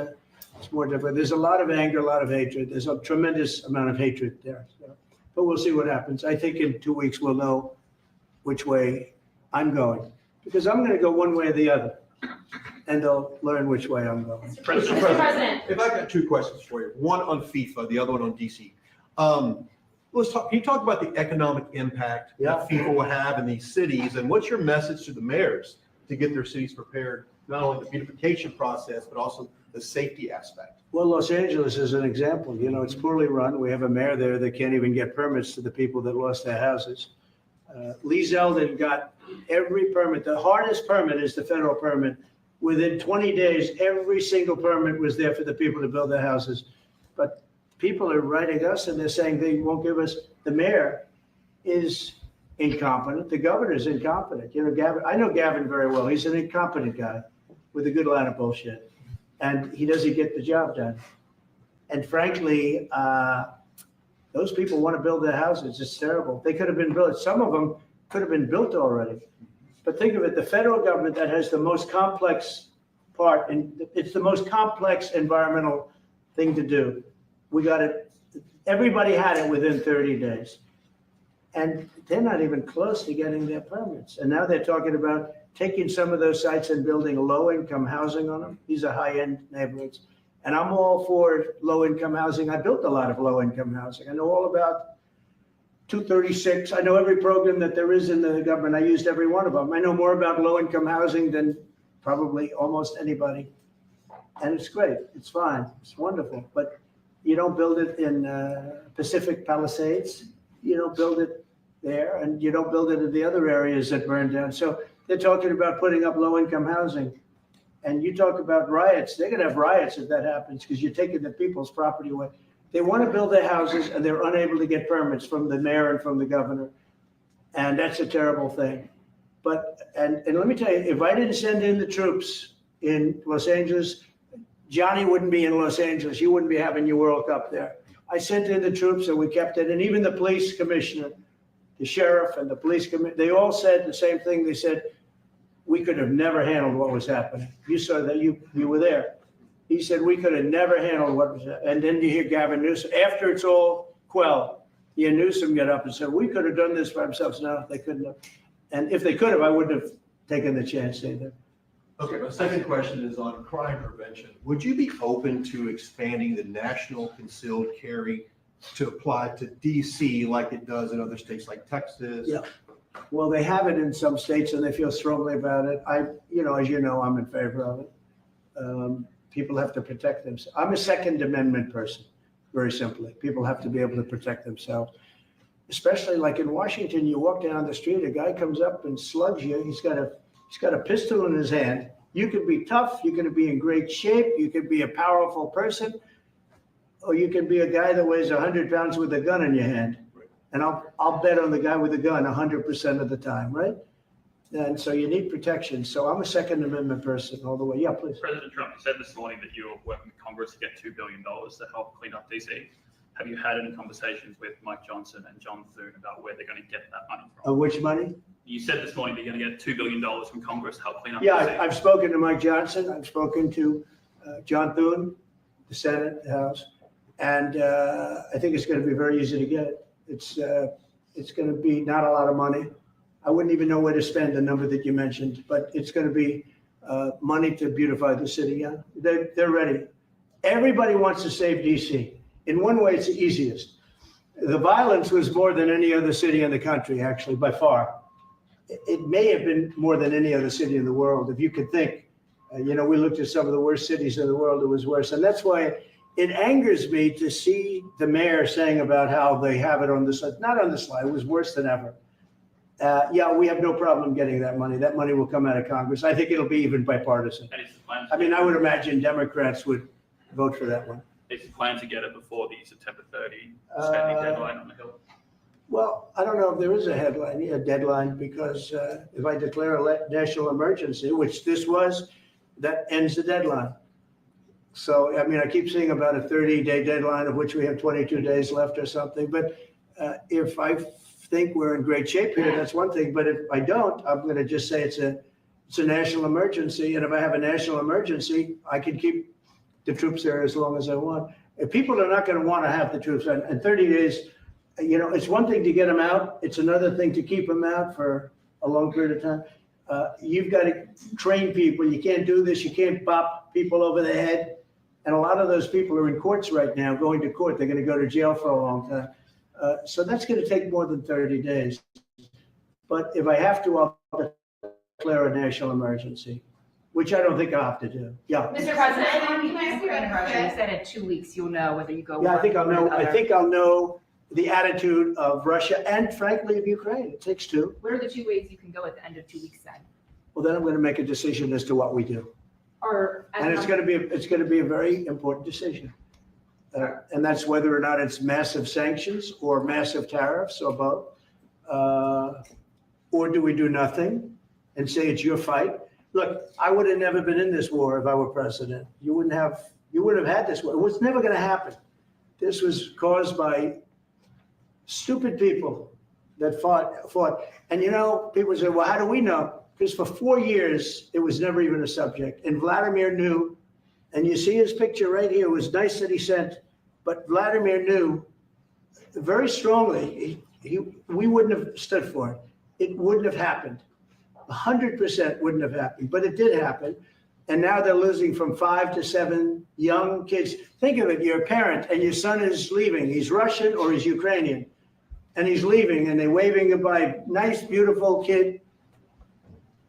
more difficult. There's a lot of anger, a lot of hatred. There's a tremendous amount of hatred there. So, but we'll see what happens. I think in 2 weeks we'll know which way I'm going, because I'm going to go one way or the other, and they'll learn which way I'm going. Mr. President. If I got 2 questions for you, one on FIFA, the other one on DC. Let's talk. Can you talk about the economic impact that FIFA will have in these cities, and what's your message to the mayors to get their cities prepared, not only the beautification process, but also the safety aspect? Well, Los Angeles is an example. You know, it's poorly run. We have a mayor there that can't even get permits to the people that lost their houses. Lee Zeldin got every permit. The hardest permit is the federal permit. Within 20 days, every single permit was there for the people to build their houses. But people are writing us and they're saying they won't give us. The mayor is incompetent. The governor is incompetent. You know, Gavin, I know Gavin very well. He's an incompetent guy with a good line of bullshit. And he doesn't get the job done. And frankly, those people want to build their houses. It's terrible. They could have been built. Some of them could have been built already. But think of it, the federal government that has the most complex part, and it's the most complex environmental thing to do. We got it, everybody had it within 30 days. And they're not even close to getting their permits. And now they're talking about taking some of those sites and building low-income housing on them. These are high-end neighborhoods. And I'm all for low-income housing. I built a lot of low-income housing. I know all about 236. I know every program that there is in the government. I used every one of them. I know more about low-income housing than probably almost anybody. And it's great. It's fine. It's wonderful. But you don't build it in Pacific Palisades. You don't build it there. And you don't build it in the other areas that burned down. So they're talking about putting up low-income housing. And you talk about riots. They're going to have riots if that happens because you're taking the people's property away. They want to build their houses and they're unable to get permits from the mayor and from the governor. And that's a terrible thing. But, and let me tell you, if I didn't send in the troops in Los Angeles, Johnny wouldn't be in Los Angeles. You wouldn't be having your World Cup there. I sent in the troops and we kept it. And even the police commissioner, the sheriff and the police commissioner, they all said the same thing. They said, we could have never handled what was happening. You saw that, you were there. He said, we could have never handled what was happening. And then you hear Gavin Newsom, after it's all quelled, Newsom got up and said, we could have done this by ourselves. No, they couldn't have. And if they could have, I wouldn't have taken the chance either. Okay, my second question is on crime prevention. Would you be open to expanding the national concealed carry to apply to DC like it does in other states like Texas? Yeah. Well, they have it in some states and they feel strongly about it. As you know, I'm in favor of it. People have to protect themselves. I'm a Second Amendment person, very simply. People have to be able to protect themselves. Especially like in Washington, you walk down the street, a guy comes up and slugs you. He's got a pistol in his hand You could be tough, you could be in great shape, you could be a powerful person, or you can be a guy that weighs 100 pounds with a gun in your hand. And I'll bet on the guy with the gun 100% of the time, right? And so you need protection. So I'm a Second Amendment person all the way. Yeah, please. President Trump, you said this morning that you're working with Congress to get $2 billion to help clean up DC. Have you had any conversations with Mike Johnson and John Thune about where they're going to get that money from? Which money? You said this morning that you're going to get $2 billion from Congress to help clean up Yeah, DC. I've spoken to Mike Johnson. I've spoken to John Thune, the Senate, the House, and I think it's going to be very easy to get. It's going to be not a lot of money. I wouldn't even know where to spend the number that you mentioned, but it's going to be money to beautify the city. Yeah, they're ready. Everybody wants to save DC. In one way, it's the easiest. The violence was more than any other city in the country, actually, by far. It may have been more than any other city in the world. If you could think, we looked at some of the worst cities in the world, it was worse. And that's why it angers me to see the mayor saying about how they have it on the slide. Not on the slide, it was worse than ever. Yeah, we have no problem getting that money. That money will come out of Congress. I think it'll be even bipartisan. And it's the plan I mean, I would imagine Democrats would vote for that one. It's the plan to get it before the September 30 spending deadline on the Hill. Well, I don't know if there is a deadline, because if I declare a national emergency, which this was, that ends the deadline. So, I mean, I keep seeing about a 30-day deadline, of which we have 22 days left or something. But if I think we're in great shape here, that's one thing. But if I don't, I'm going to just say it's a national emergency. And if I have a national emergency, I can keep the troops there as long as I want. If people are not going to want to have the troops, and 30 days, it's one thing to get them out. It's another thing to keep them out for a long period of time. You've got to train people. You can't do this. You can't bop people over the head. And a lot of those people are in courts right now, going to court. They're going to go to jail for a long time. So that's going to take more than 30 days. But if I have to, I'll declare a national emergency, which I don't think I'll have to do. Yeah. Mr. President, Can I ask you about Russia? You said in 2 weeks you'll know whether you go. Yeah, I think I'll one way or know. the I other. think I'll know the attitude of Russia and, frankly, of Ukraine. It takes two. What are the 2 ways you can go at the end of 2 weeks then? Well, then I'm going to make a decision as to what we do, Or and it's going to be a very important decision. And that's whether or not it's massive sanctions or massive tariffs or both. Or do we do nothing and say it's your fight? Look, I would have never been in this war if I were president. You wouldn't have had this war. It was never going to happen. This was caused by stupid people that fought. And people say, well, how do we know? Because for 4 years, it was never even a subject. And Vladimir knew, and you see his picture right here. It was nice that he sent, but Vladimir knew very strongly we wouldn't have stood for it. It wouldn't have happened. 100% wouldn't have happened, but it did happen. And now they're losing from 5 to 7 young kids. Think of it, you're a parent and your son is leaving. He's Russian or he's Ukrainian. And he's leaving and they're waving goodbye. Nice, beautiful kid.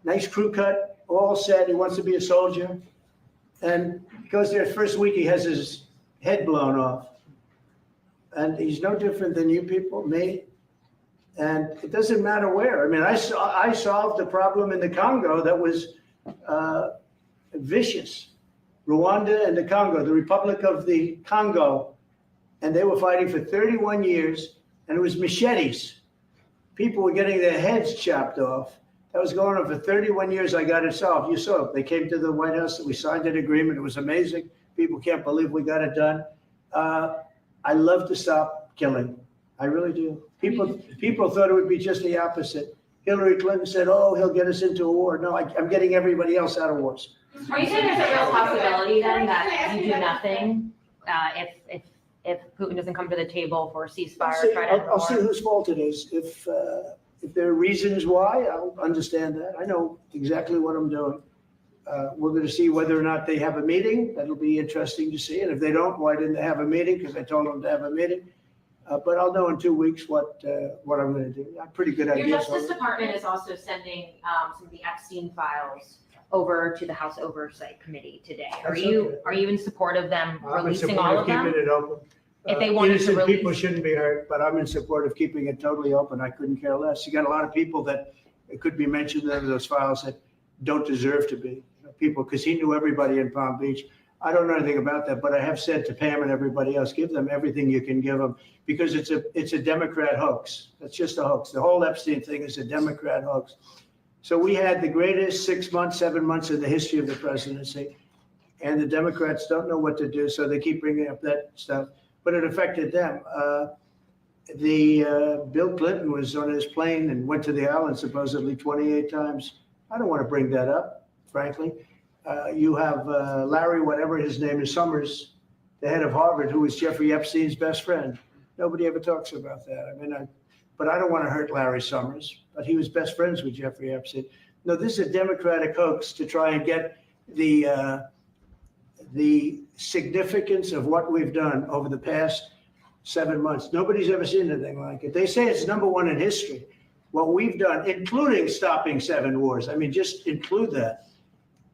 Nice crew cut, all set. He wants to be a soldier. And because their first week, he has his head blown off. And he's no different than you people, me. And it doesn't matter where. I mean, I solved a problem in the Congo that was vicious. Rwanda and the Congo, the Republic of the Congo. And they were fighting for 31 years, and it was machetes. People were getting their heads chopped off. That was going on for 31 years. I got it solved. You saw it. They came to the White House. We signed an agreement. It was amazing. People can't believe we got it done. I love to stop killing. I really do. People thought it would be just the opposite. Hillary Clinton said, oh, he'll get us into a war. No, I'm getting everybody else out of wars. Are you saying there's a real possibility then that you do nothing if Putin doesn't come to the table for a ceasefire? I'll see whose fault it is. If there are reasons why, I'll understand that. I know exactly what I'm doing. We're going to see whether or not they have a meeting. That'll be interesting to see. And if they don't, why didn't they have a meeting? Because I told them to have a meeting. But I'll know in 2 weeks what I'm going to do. I have pretty good ideas. Your Justice Department is also sending some of the Epstein files over to the House Oversight Committee today. Are you in support of them releasing all of them? Keeping it open. If they wanted to Innocent release, people shouldn't be hurt, but I'm in support of keeping it totally open. I couldn't care less. You got a lot of people that it could be mentioned in those files that don't deserve to be. people because he knew everybody in Palm Beach. I don't know anything about that, but I have said to Pam and everybody else, give them everything you can give them because it's a Democrat hoax. It's just a hoax. The whole Epstein thing is a Democrat hoax. So we had the greatest 6 months, 7 months in the history of the presidency, and the Democrats don't know what to do, so they keep bringing up that stuff. But it affected them. Bill Clinton was on his plane and went to the island supposedly 28 times. I don't want to bring that up, frankly. You have Larry, whatever his name is, Summers, the head of Harvard, who was Jeffrey Epstein's best friend. Nobody ever talks about that. I mean, but I don't want to hurt Larry Summers, but he was best friends with Jeffrey Epstein. No, this is a Democratic hoax to try and get the significance of what we've done over the past 7 months. Nobody's ever seen anything like it. They say it's #1 in history. What we've done, including stopping 7 wars. I mean, just include that.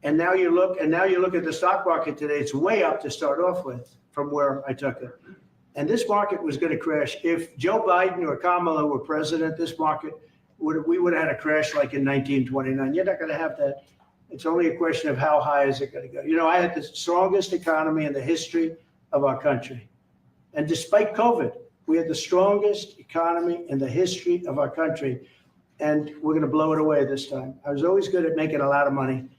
And now you look at the stock market today, it's way up to start off with from where I took it. And this market was going to crash. If Joe Biden or Kamala were president, this market we would have had a crash like in 1929. You're not going to have that. It's only a question of how high is it going to go. You know, I had the strongest economy in the history of our country. And despite COVID, we had the strongest economy in the history of our country. And we're going to blow it away this time. I was always good at making a lot of money.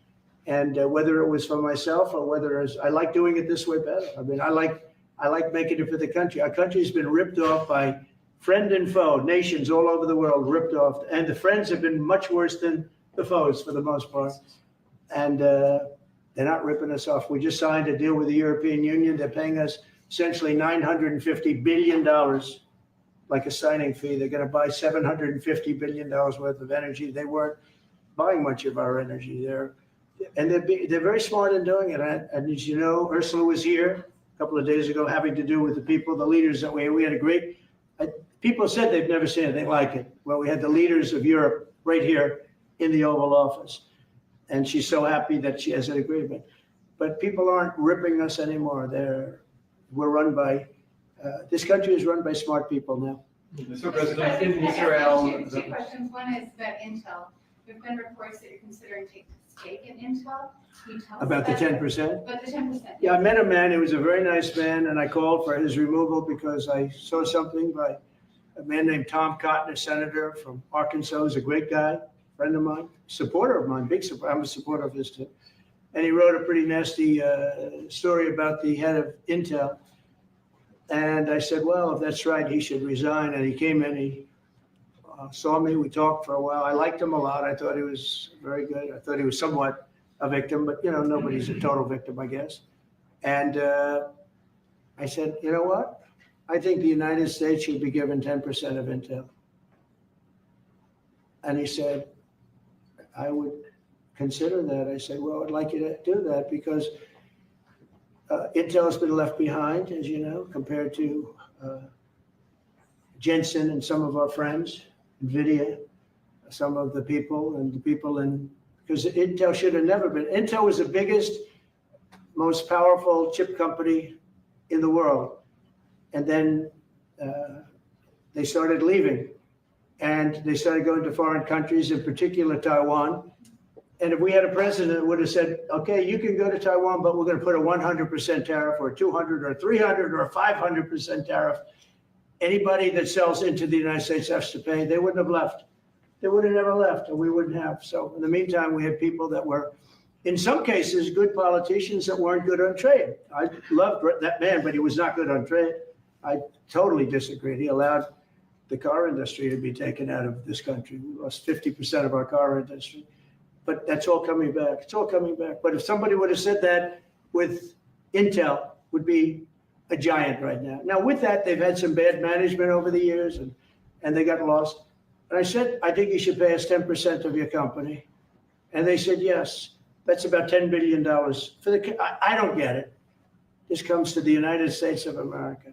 And whether it was for myself or whether it was, I like doing it this way better. I mean, I like making it for the country. Our country's been ripped off by friend and foe, nations all over the world ripped off. And the friends have been much worse than the foes for the most part. And they're not ripping us off. We just signed a deal with the European Union. They're paying us essentially $950 billion, like a signing fee. They're going to buy $750 billion worth of energy. They weren't buying much of our energy there. And they're very smart in doing it. And as you know, Ursula was here a couple of days ago having to do with the people, the leaders that we had a great, people said they've never seen anything like it. Well, we had the leaders of Europe right here in the Oval Office. And she's so happy that she has an agreement. But people aren't ripping us anymore. We're run by, this country is run by smart people now. Mr. President, in Israel. Two questions. One is about Intel. There have been reports that you're considering taking a stake in Intel. Can you tell us About the 10%? About the 10%. Yeah, I met a man. He was a very nice man. And I called for his removal because I saw something by a man named Tom Cotton, a senator from Arkansas. He's a great guy, friend of mine, supporter of mine, big supporter. I'm a supporter of his too. And he wrote a pretty nasty story about the head of Intel. And I said, well, if that's right, he should resign. And he came in, he saw me, we talked for a while. I liked him a lot. I thought he was very good. I thought he was somewhat a victim, but you know, nobody's a total victim, I guess. And I said, you know what? I think the United States should be given 10% of Intel. And he said, I would consider that. I said, well, I'd like you to do that because Intel has been left behind, as you know, compared to Jensen and some of our friends, NVIDIA, some of the people and the people in, because Intel should have never been. Intel was the biggest, most powerful chip company in the world. And then they started leaving and they started going to foreign countries, in particular Taiwan. And if we had a president that would have said, okay, you can go to Taiwan, but we're going to put a 100% tariff or a 200 or 300 or a 500% tariff, anybody that sells into the United States has to pay. They wouldn't have left. They would have never left, and we wouldn't have. So in the meantime, we had people that were, in some cases, good politicians that weren't good on trade. I loved that man, but he was not good on trade. I totally disagreed. He allowed the car industry to be taken out of this country. We lost 50% of our car industry. But that's all coming back. It's all coming back. But if somebody would have said that with Intel, would be a giant right now. Now, with that, they've had some bad management over the years, and they got lost. And I said, I think you should pay us 10% of your company. And they said, yes. That's about $10 billion. I don't get it. This comes to the United States of America.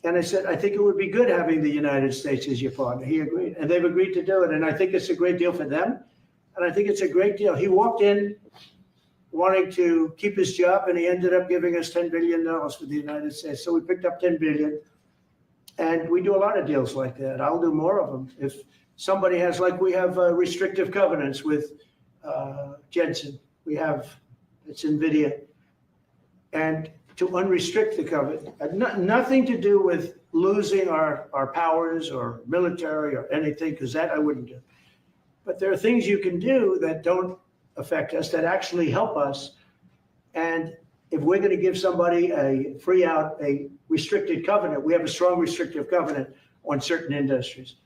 And I said, I think it would be good having the United States as your partner. He agreed. And they've agreed to do it. And I think it's a great deal for them. And I think it's a great deal. He walked in wanting to keep his job, and he ended up giving us $10 billion for the United States. So we picked up $10 billion. And we do a lot of deals like that. I'll do more of them. If somebody has, like we have restrictive covenants with Jensen. We have it's NVIDIA, and to unrestrict the covenant. Nothing to do with losing our powers or military or anything, because that I wouldn't do. But there are things you can do that don't affect us, that actually help us. And if we're going to give somebody a free out, a restricted covenant, we have a strong restrictive covenant on certain industries.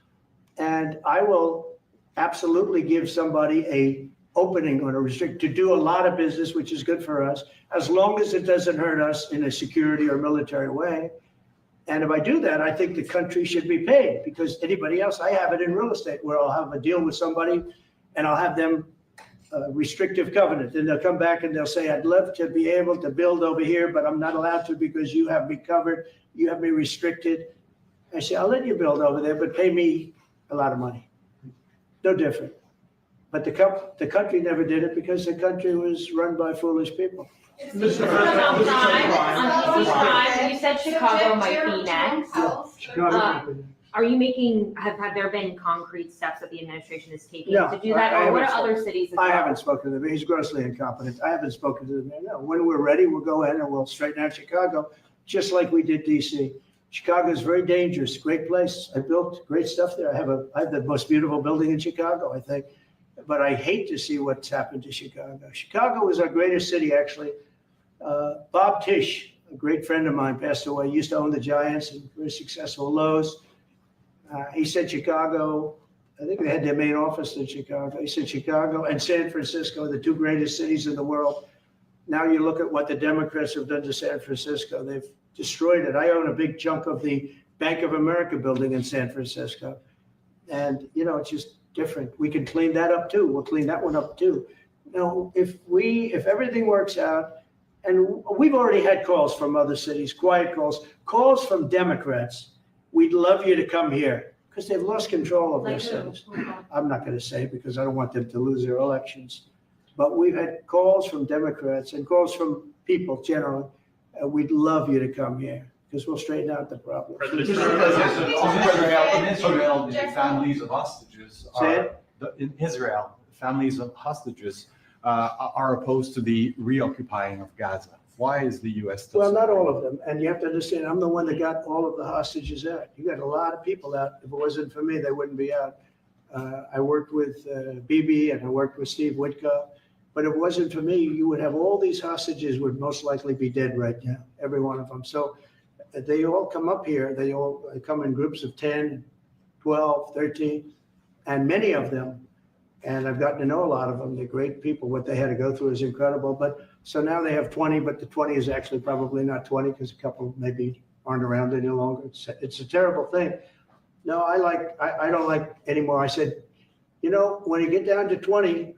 And I will absolutely give somebody a opening on a restrict to do a lot of business, which is good for us, as long as it doesn't hurt us in a security or military way. And if I do that, I think the country should be paid, because anybody else, I have it in real estate where I'll have a deal with somebody and I'll have them restrictive covenant. Then they'll come back and they'll say, I'd love to be able to build over here, but I'm not allowed to because you have me covered. You have me restricted. I say, I'll let you build over there, but pay me a lot of money. No different. But the country never did it because the country was run by foolish people. You said Chicago might be next. Are you making, have there been concrete steps that the administration is taking to do that? Or what are other cities? I haven't spoken to them. He's grossly incompetent. I haven't spoken to them. No, when we're ready, we'll go ahead and we'll straighten out Chicago, just like we did DC. Chicago is very dangerous, great place. I built great stuff there. I have the most beautiful building in Chicago, I think. But I hate to see what's happened to Chicago. Chicago was our greatest city, actually. Bob Tisch, a great friend of mine, passed away. He used to own the Giants and very successful Lowe's. He said Chicago, I think they had their main office in Chicago. He said Chicago and San Francisco, the two greatest cities in the world. Now you look at what the Democrats have done to San Francisco. They've destroyed it. I own a big chunk of the Bank of America building in San Francisco. And, you know, it's just different. We can clean that up too. We'll clean that one up too. You know, if everything works out, and we've already had calls from other cities, quiet calls from Democrats. We'd love you to come here because they've lost control of their cities. I'm not going to say because I don't want them to lose their elections. But we've had calls from Democrats and calls from people generally. We'd love you to come here because we'll straighten out the problem. In Israel, the families of hostages in Israel, families of hostages are opposed to the reoccupying of Gaza. Why is the U.S. still Well, not all of them. And you have to understand, I'm the one that got all of the hostages out. You got a lot of people out. If it wasn't for me, they wouldn't be out. I worked with Bibi and I worked with Steve Witkoff. But if it wasn't for me, you would have all these hostages would most likely be dead right now, every one of them. So they all come up here. They all come in groups of 10, 12, 13, and many of them, and I've gotten to know a lot of them. They're great people. What they had to go through is incredible. But so now they have 20, but the 20 is actually probably not 20 because a couple maybe aren't around any longer. It's a terrible thing. No, I don't like anymore. I said, you know, when you get down to 20,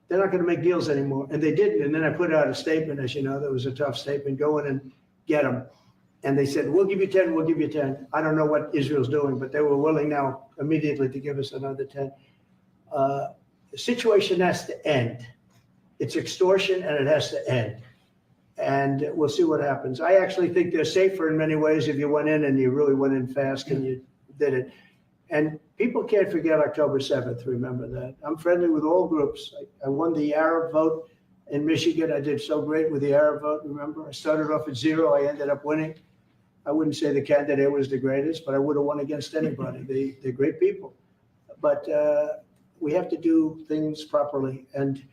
they're not going to make deals anymore. And they didn't. And then I put out a statement, as you know, that was a tough statement, go in and get them. And they said, we'll give you 10, we'll give you 10. I don't know what Israel's doing, but they were willing now immediately to give us another 10. The situation has to end. It's extortion and it has to end. And we'll see what happens. I actually think they're safer in many ways if you went in and you really went in fast and you did it. And people can't forget October 7th, remember that. I'm friendly with all groups. I won the Arab vote in Michigan. I did so great with the Arab vote, remember? I started off at 0, I ended up winning. I wouldn't say the candidate was the greatest, but I would have won against anybody. They're great people. But we have to do things properly. And,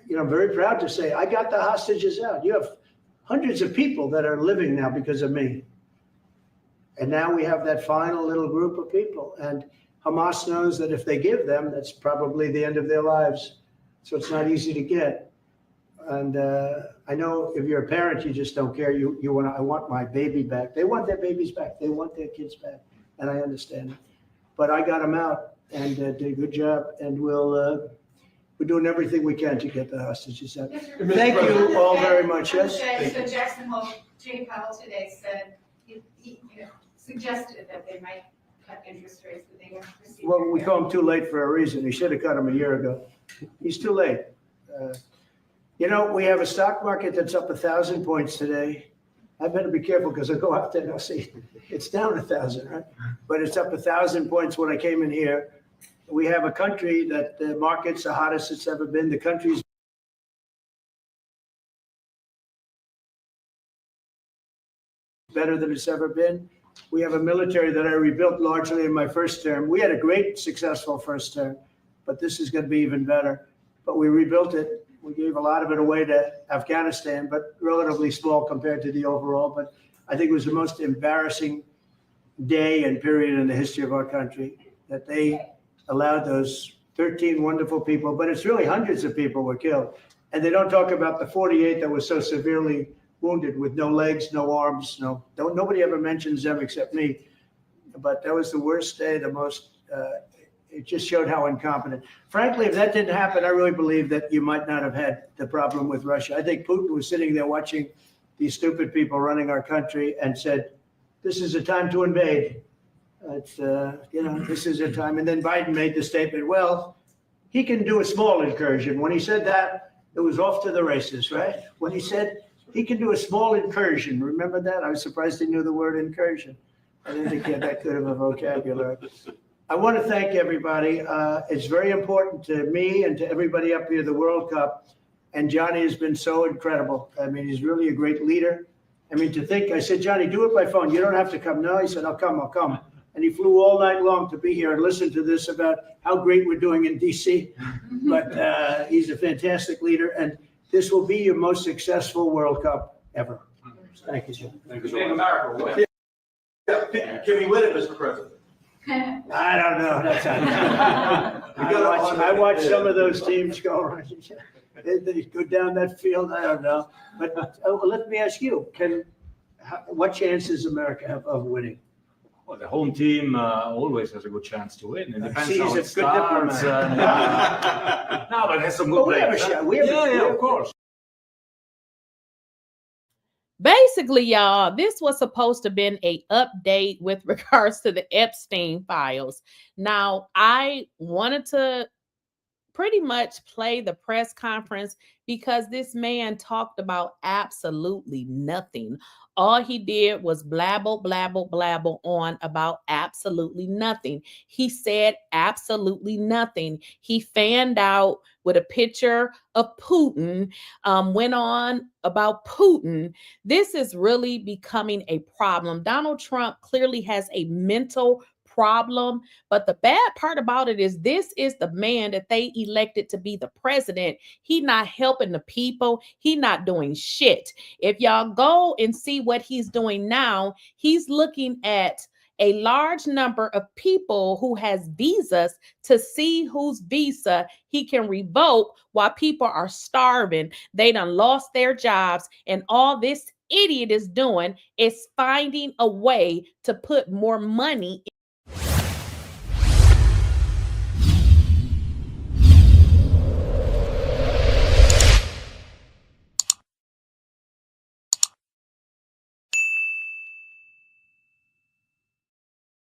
you know, I'm very proud to say I got the hostages out. You have hundreds of people that are living now because of me. And now we have that final little group of people. And Hamas knows that if they give them, that's probably the end of their lives. So it's not easy to get. And I know if you're a parent, you just don't care. You want, I want my baby back. They want their babies back. They want their kids back. And I understand it. But I got them out and did a good job. And we're doing everything we can to get the hostages out. Thank you all very much. Yes. So Jackson Hole, Jay Powell today said, he suggested that they might cut interest rates, but they weren't proceeding. Well, we call him too late for a reason. He should have cut him a year ago. He's too late. You know, we have a stock market that's up 1,000 points today. I better be careful because I go out there and I'll see it's down 1,000, right? But it's up 1,000 points when I came in here. We have a country that the market's the hottest it's ever been. The country's better than it's ever been. We have a military that I rebuilt largely in my first term. We had a great, successful first term, but this is going to be even better. But we rebuilt it. We gave a lot of it away to Afghanistan, but relatively small compared to the overall. But I think it was the most embarrassing day and period in the history of our country that they allowed those 13 wonderful people, but it's really hundreds of people were killed. And they don't talk about the 48 that was so severely wounded with no legs, no arms, nobody ever mentions them except me. But that was the worst day, the most, it just showed how incompetent. Frankly, if that didn't happen, I really believe that you might not have had the problem with Russia. I think Putin was sitting there watching these stupid people running our country and said, this is a time to invade. It's, this is a time. And then Biden made the statement, well, he can do a small incursion. When he said that, it was off to the races, right? When he said he can do a small incursion, remember that? I was surprised he knew the word incursion. I didn't think he had that good of a vocabulary. I want to thank everybody. It's very important to me and to everybody up here, the World Cup. And Johnny has been so incredible. I mean, he's really a great leader. I mean, to think, I said, Johnny, do it by phone. You don't have to come. No, he said, I'll come. And he flew all night long to be here and listen to this about how great we're doing in DC. But he's a fantastic leader. And this will be your most successful World Cup ever. Thank you, Jim. Thank you. America. Can we win it, Mr. President? I don't know. That's I watch some of those teams go around. They go down that field. I don't know. But let me ask you, what chance does America have of winning? Well, the home team always has a good chance to win. It depends See, how it it's good starts. diplomat. No, but it has some good We have a players. shot. Yeah, of course. Basically, y'all, this was supposed to have been an update with regards to the Epstein files. Now, I wanted to pretty much play the press conference because this man talked about absolutely nothing. All he did was blabble on about absolutely nothing. He said absolutely nothing. He fanned out with a picture of Putin, went on about Putin. This is really becoming a problem. Donald Trump clearly has a mental problem, but the bad part about it is this is the man that they elected to be the president. He not helping the people. He not doing shit. If y'all go and see what he's doing now, he's looking at a large number of people who has visas to see whose visa he can revoke while people are starving. They done lost their jobs, and all this idiot is doing is finding a way to put more money